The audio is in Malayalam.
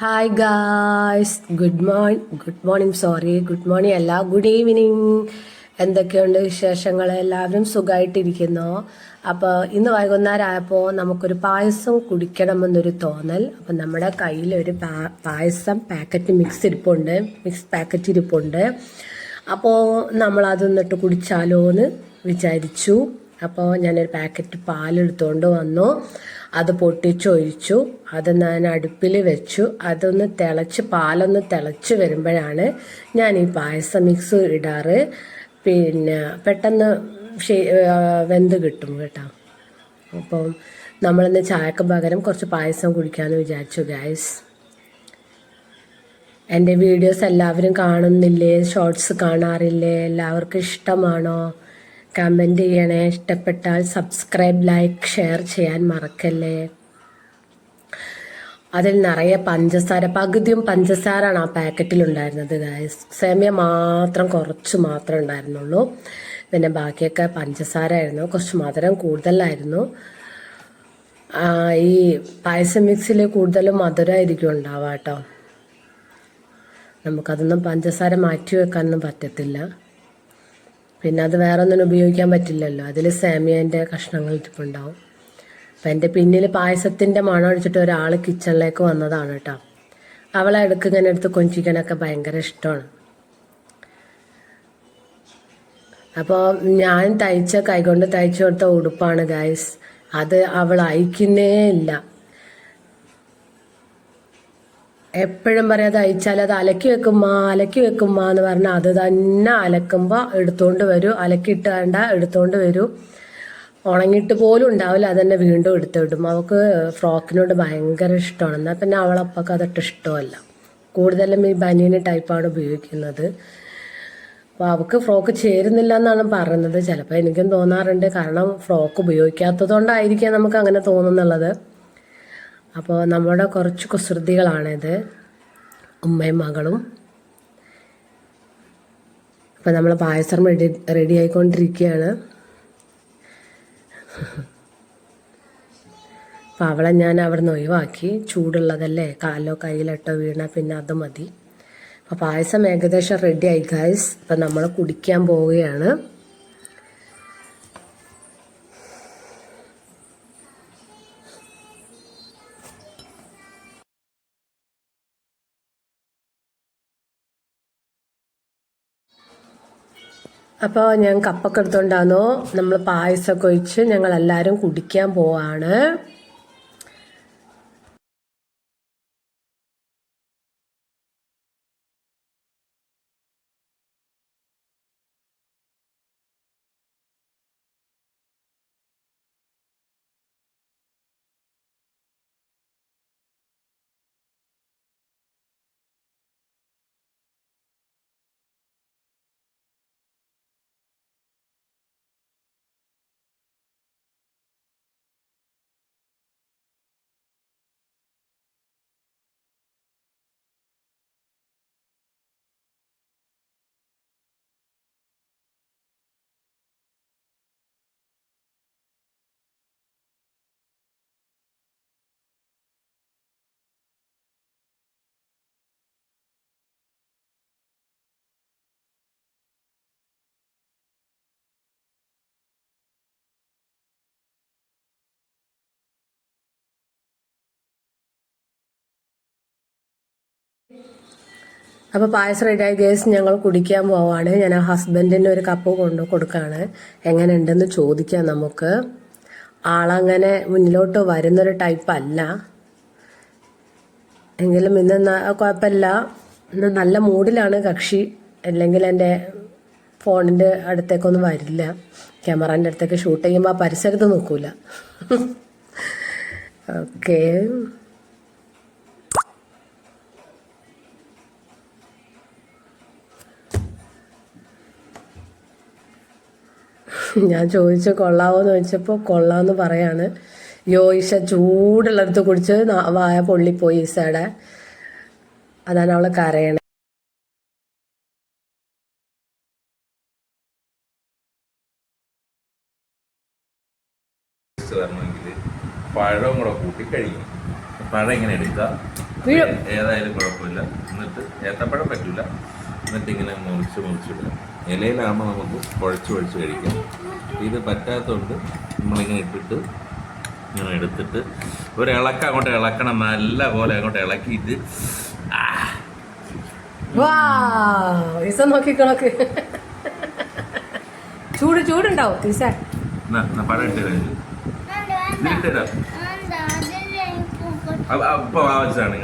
Hi guys, good morning sorry, good morning അല്ല, ഗുഡ് ഈവനിങ്. എന്തൊക്കെയുണ്ട് വിശേഷങ്ങൾ? എല്ലാവരും സുഖമായിട്ടിരിക്കുന്നോ? അപ്പോൾ ഇന്ന് വൈകുന്നേരം ആയപ്പോൾ നമുക്കൊരു പായസം കുടിക്കണമെന്നൊരു തോന്നൽ. അപ്പം നമ്മുടെ കയ്യിൽ ഒരു പായസം പാക്കറ്റ് മിക്സ് പാക്കറ്റ് ഇരിപ്പുണ്ട്. അപ്പോൾ നമ്മളത് എന്നിട്ട് കുടിച്ചാലോ എന്ന് വിചാരിച്ചു. അപ്പോൾ ഞാനൊരു പാക്കറ്റ് പാലെടുത്തുകൊണ്ട് വന്നു. അത് പൊട്ടിച്ചൊഴിച്ചു. അത് ഞാൻ അടുപ്പിൽ വെച്ചു. പാലൊന്ന് തിളച്ച് വരുമ്പോഴാണ് ഞാൻ ഈ പായസം മിക്സ് ഇടാറ്. പിന്നെ പെട്ടെന്ന് വെന്ത് കിട്ടും കേട്ടോ. അപ്പം നമ്മളിന്ന് ചായക്ക് പകരം കുറച്ച് പായസം കുടിക്കാമെന്ന് വിചാരിച്ചു ഗൈസ്. എൻ്റെ വീഡിയോസ് എല്ലാവരും കാണുന്നില്ലേ? ഷോർട്സ് കാണാറില്ലേ? എല്ലാവർക്കും ഇഷ്ടമാണോ? കമൻറ്റ് ചെയ്യണേ. ഇഷ്ടപ്പെട്ടാൽ സബ്സ്ക്രൈബ്, ലൈക്ക്, ഷെയർ ചെയ്യാൻ മറക്കല്ലേ. അതിൽ നിറയെ പകുതിയും പഞ്ചസാരാണ് ആ പാക്കറ്റിലുണ്ടായിരുന്നത് ഗൈസ്. സേമിയ കുറച്ച് മാത്രം ഉണ്ടായിരുന്നുള്ളൂ. പിന്നെ ബാക്കിയൊക്കെ പഞ്ചസാര ആയിരുന്നു. കുറച്ച് മധുരം കൂടുതലായിരുന്നു. ഈ പായസം മിക്സിൽ കൂടുതലും മധുരമായിരിക്കും ഉണ്ടാവുക കേട്ടോ. നമുക്കതൊന്നും പഞ്ചസാര മാറ്റി വെക്കാനൊന്നും പറ്റത്തില്ല. പിന്നെ അത് വേറെ ഒന്നിനും ഉപയോഗിക്കാൻ പറ്റില്ലല്ലോ. അതിൽ സേമിയൻ്റെ കഷ്ണങ്ങൾ ഇട്ടിട്ടുണ്ടാവും. അപ്പം എൻ്റെ പിന്നിൽ പായസത്തിൻ്റെ മണം അടിച്ചിട്ട് ഒരാൾ കിച്ചണിലേക്ക് വന്നതാണ് കേട്ടോ. അവളെ ഇങ്ങനെ എടുത്ത് കൊഞ്ചിക്കാനൊക്കെ ഭയങ്കര ഇഷ്ടമാണ്. അപ്പോൾ ഞാൻ കൈകൊണ്ട് തയ്ച്ചു കൊടുത്ത ഉടുപ്പാണ് ഗൈസ്. അത് അവൾ അയക്കുന്നേ ഇല്ല. എപ്പോഴും പറയാം, അത് അയച്ചാൽ അത് അലക്കി വെക്കുമ്മ എന്ന് പറഞ്ഞാൽ അത് തന്നെ അലക്കുമ്പോൾ എടുത്തുകൊണ്ട് വരും. അലക്കിയിട്ട് വേണ്ട എടുത്തുകൊണ്ട് വരും. ഉണങ്ങിയിട്ട് പോലും ഉണ്ടാവില്ല. അതന്നെ വീണ്ടും എടുത്തിടും. അവൾക്ക് ഫ്രോക്കിനോട് ഭയങ്കര ഇഷ്ടമാണ്. എന്നാൽ പിന്നെ അവളപ്പൊക്കെ അതൊട്ട് ഇഷ്ടമല്ല. കൂടുതലും ഈ ബനിയന് ടൈപ്പാണ് ഉപയോഗിക്കുന്നത്. അപ്പോൾ അവൾക്ക് ഫ്രോക്ക് ചേരുന്നില്ല എന്നാണ് പറയുന്നത്. ചിലപ്പോൾ എനിക്കും തോന്നാറുണ്ട്. കാരണം ഫ്രോക്ക് ഉപയോഗിക്കാത്തത് കൊണ്ടായിരിക്കാം നമുക്ക് അങ്ങനെ തോന്നുന്നുള്ളത്. അപ്പോൾ നമ്മുടെ കുറച്ച് കുസൃതികളാണിത്, ഉമ്മയും മകളും. അപ്പോൾ നമ്മൾ പായസം റെഡി ആയിക്കൊണ്ടിരിക്കുകയാണ്. അപ്പം അവളെ ഞാൻ അവിടെ നിന്ന് ഒഴിവാക്കി. ചൂടുള്ളതല്ലേ, കാലോ കയ്യിലിട്ടോ വീണ പിന്നെ അത് മതി. അപ്പോൾ പായസം ഏകദേശം റെഡി ആയി ഗൈസ്. അപ്പം നമ്മൾ കുടിക്കാൻ പോവുകയാണ്. അപ്പോൾ ഞാൻ കപ്പൊക്കെ എടുത്തുകൊണ്ടാന്നോ നമ്മൾ പായസമൊക്കെ ഒഴിച്ച് ഞങ്ങളെല്ലാവരും കുടിക്കാൻ പോവാണ്. അപ്പോൾ പായസം റെഡിയായി ഗേസ്, ഞങ്ങൾ കുടിക്കാൻ പോവാണ്. ഞാൻ ആ ഹസ്ബൻഡിന് ഒരു കപ്പ് കൊണ്ട് കൊടുക്കുകയാണ്. എങ്ങനെ ഉണ്ടെന്ന് ചോദിക്കാം നമുക്ക്. ആളങ്ങനെ മുന്നിലോട്ട് വരുന്നൊരു ടൈപ്പ് അല്ല. എങ്കിലും ഇന്ന് കുഴപ്പമില്ല. ഇന്ന് നല്ല മൂഡിലാണ് കക്ഷി. അല്ലെങ്കിൽ എൻ്റെ ഫോണിൻ്റെ അടുത്തേക്കൊന്നും വരില്ല. ക്യാമറേൻ്റെ അടുത്തേക്ക് ഷൂട്ട് ചെയ്യുമ്പോൾ ആ പരിസരത്ത് നോക്കൂല. ഓക്കേ. ഞാൻ ചോദിച്ചു കൊള്ളാവോന്ന് ചോദിച്ചപ്പോൾ കൊള്ളാമെന്ന് പറയാണ്. ഈശ ചൂടുള്ളടുത്ത് കുടിച്ച് വായ പൊള്ളിപ്പോയി ഈശയുടെ. അതാണ് അവളെ കരയണേ. പഴം കൂടെ കൂട്ടി കഴിക്കും. പഴം ഇങ്ങനെ എടുക്കുക, ഏതായാലും കുഴപ്പമില്ല. എന്നിട്ട് ഏത്തപ്പഴം പറ്റില്ല, എന്നിട്ട് ഇങ്ങനെ മുറിച്ചിടുക. ഇലയിലാകുമ്പോൾ നമുക്ക് കുഴച്ച് കഴിക്കാം. ഇത് പറ്റാത്തതുകൊണ്ട് നമ്മളിങ്ങനെ ഇട്ടിട്ട് ഇങ്ങനെ എടുത്തിട്ട് ഒരു അങ്ങോട്ട് ഇളക്കണം, നല്ല പോലെ അങ്ങോട്ട് ഇളക്കിയിട്ട് നോക്കിക്കണക്ക് ചൂടുണ്ടാവും തീസ. പഴം ഇട്ടുതരാം, ഇതിലിട്ടുതരാം. അപ്പൊ ആവശ്യമാണ്.